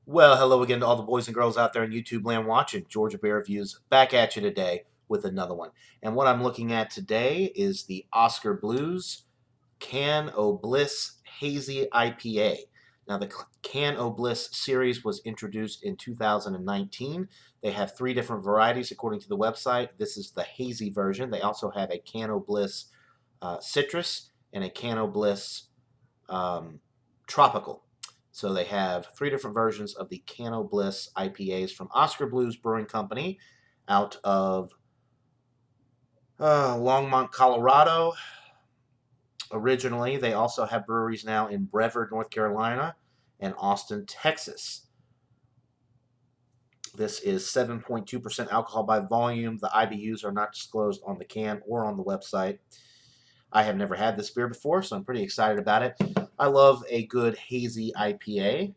Well, hello again to all the boys and girls out there in YouTube land watching. Georgia Bear Reviews back at you today with another one. And what I'm looking at today is the Oskar Blues Can-O-Bliss Hazy IPA. Now, the Can-O-Bliss series was introduced in 2019. They have three different varieties according to the website. This is the hazy version. They also have a Can-O-Bliss citrus and a Can-O-Bliss um, tropical. So they have three different versions of the Can-O-Bliss IPAs from Oskar Blues Brewing Company out of Longmont, Colorado. Originally, they also have breweries now in Brevard, North Carolina, and Austin, Texas. This is 7.2% alcohol by volume. The IBUs are not disclosed on the can or on the website. I have never had this beer before, so I'm pretty excited about it. I love a good hazy IPA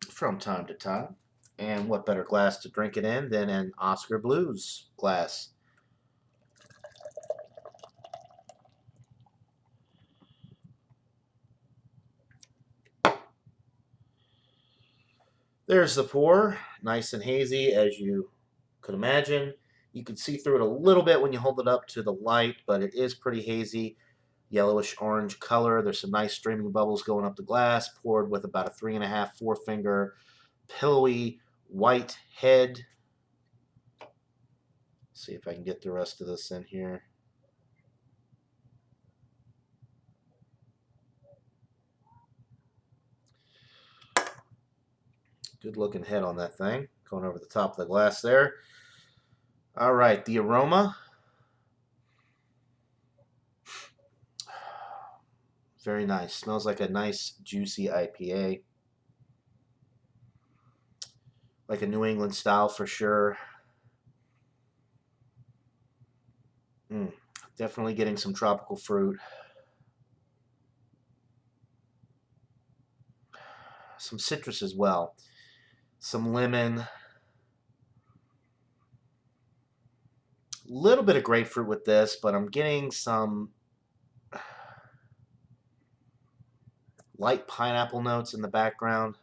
from time to time. And what better glass to drink it in than an Oskar Blues glass? There's the pour, nice and hazy as you could imagine. You can see through it a little bit when you hold it up to the light, but it is pretty hazy, yellowish orange color. There's some nice streaming bubbles going up the glass, poured with about a 3.5, 4-finger, pillowy white head. See if I can get the rest of this in here. Good looking head on that thing. Going over the top of the glass there. All right, the aroma. Very nice. Smells like a nice, juicy IPA. Like a New England style for sure. Definitely getting some tropical fruit. Some citrus as well. Some lemon. Little bit of grapefruit with this, but I'm getting some light pineapple notes in the background.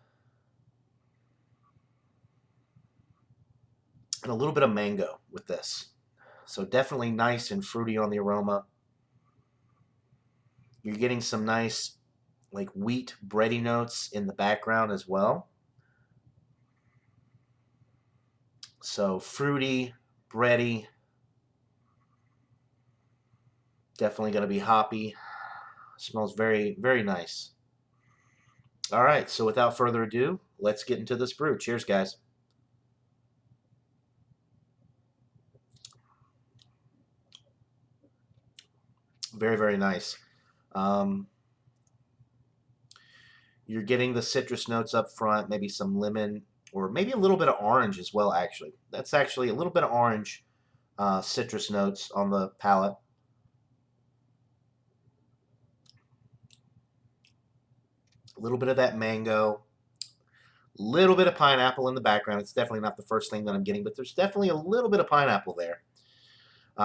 And a little bit of mango with this. So definitely nice and fruity on the aroma. You're getting some nice like wheat bready notes in the background as well. So fruity, bready, definitely going to be hoppy. Smells very, very nice. All right, so without further ado, let's get into this brew. Cheers, guys. Very, very nice. Um, you're getting the citrus notes up front, maybe some lemon, or maybe a little bit of orange as well, actually. That's actually a little bit of orange citrus notes on the palate. A little bit of that mango, little bit of pineapple in the background. It's definitely not the first thing that I'm getting, but there's definitely a little bit of pineapple there.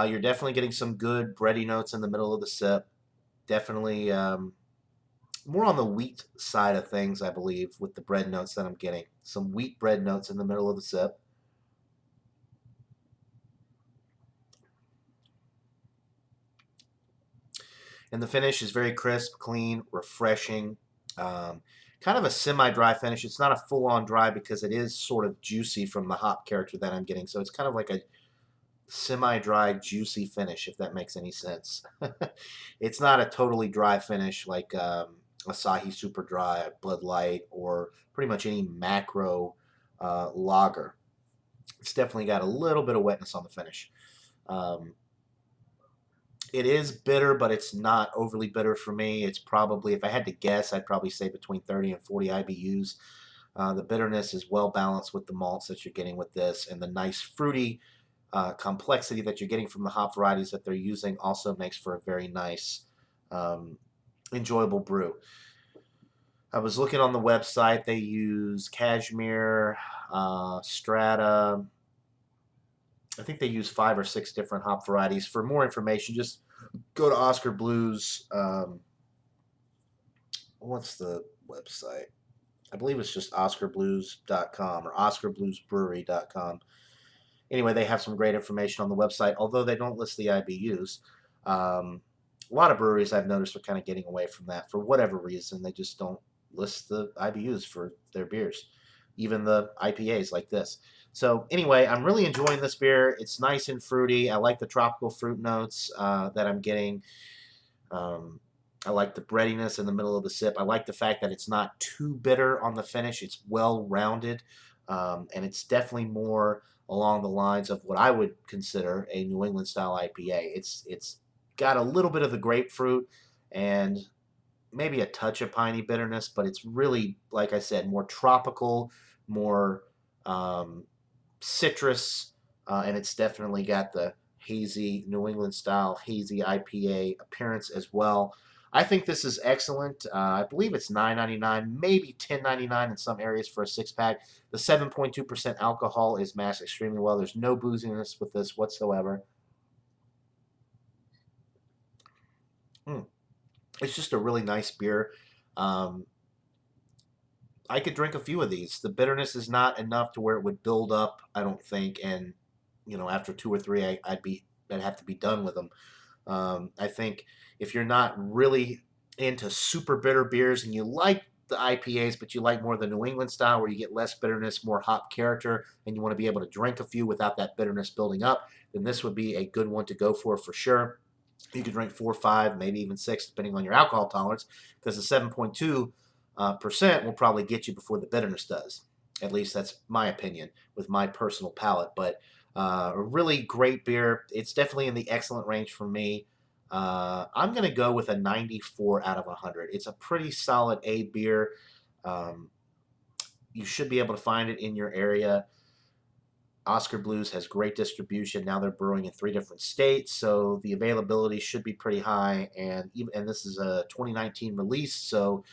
You're definitely getting some good bready notes in the middle of the sip. Definitely more on the wheat side of things, I believe, with the bread notes that I'm getting. Some wheat bread notes in the middle of the sip. And the finish is very crisp, clean, refreshing. Kind of a semi-dry finish. It's not a full-on dry because it is sort of juicy from the hop character that I'm getting. So it's kind of like a semi-dry, juicy finish, if that makes any sense. It's not a totally dry finish like Asahi Super Dry, Bud Light, or pretty much any macro lager. It's definitely got a little bit of wetness on the finish. Um, it is bitter, but it's not overly bitter for me. It's probably, if I had to guess, I'd probably say between 30 and 40 IBUs. The bitterness is well balanced with the malts that you're getting with this, and the nice fruity complexity that you're getting from the hop varieties that they're using also makes for a very nice, enjoyable brew. I was looking on the website. They use cashmere, strata. I think they use 5 or 6 different hop varieties. For more information, just go to Oskar Blues. What's the website. I believe it's just OskarBlues.com or OskarBluesBrewery.com. Anyway, they have some great information on the website, although they don't list the IBUs. A lot of breweries I've noticed are kind of getting away from that for whatever reason. They just don't list the IBUs for their beers, even the IPAs like this. So anyway, I'm really enjoying this beer. It's nice and fruity. I like the tropical fruit notes that I'm getting. Um, I like the breadiness in the middle of the sip. I like the fact that it's not too bitter on the finish. It's well rounded, and it's definitely more along the lines of what I would consider a New England style IPA. It's got a little bit of the grapefruit and maybe a touch of piney bitterness, but it's really, like I said, more tropical, more um, citrus, and it's definitely got the hazy New England style hazy IPA appearance as well. I think this is excellent. I believe it's $9.99, maybe $10.99 in some areas for a 6-pack. The 7.2% alcohol is masked extremely well. There's no booziness with this whatsoever. Mm. It's just a really nice beer. Um, I could drink a few of these. The bitterness is not enough to where it would build up, I don't think, and after two or three, I'd have to be done with them. I think if you're not really into super bitter beers and you like the IPAs, but you like more the New England style where you get less bitterness, more hop character, and you want to be able to drink a few without that bitterness building up, then this would be a good one to go for sure. You could drink 4, 5, maybe even 6, depending on your alcohol tolerance, because the 7.2 percent will probably get you before the bitterness does. At least that's my opinion with my personal palate. But a really great beer. It's definitely in the excellent range for me. I'm going to go with a 94 out of 100. It's a pretty solid A beer. Um, you should be able to find it in your area. Oskar Blues has great distribution. Now they're brewing in 3 different states, so the availability should be pretty high. And this is a 2019 release, so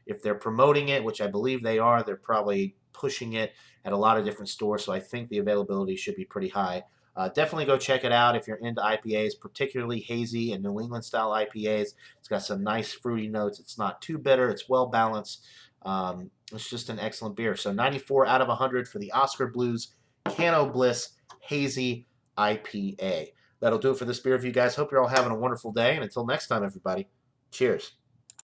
if they're promoting it, which I believe they are, they're probably pushing it at a lot of different stores. So I think the availability should be pretty high. Definitely go check it out if you're into IPAs, particularly hazy and New England style IPAs. It's got some nice fruity notes. It's not too bitter. It's well balanced. It's just an excellent beer. So 94 out of 100 for the Oskar Blues Can-O-Bliss Hazy IPA. That'll do it for this beer review, guys. Hope you're all having a wonderful day. And until next time, everybody, cheers.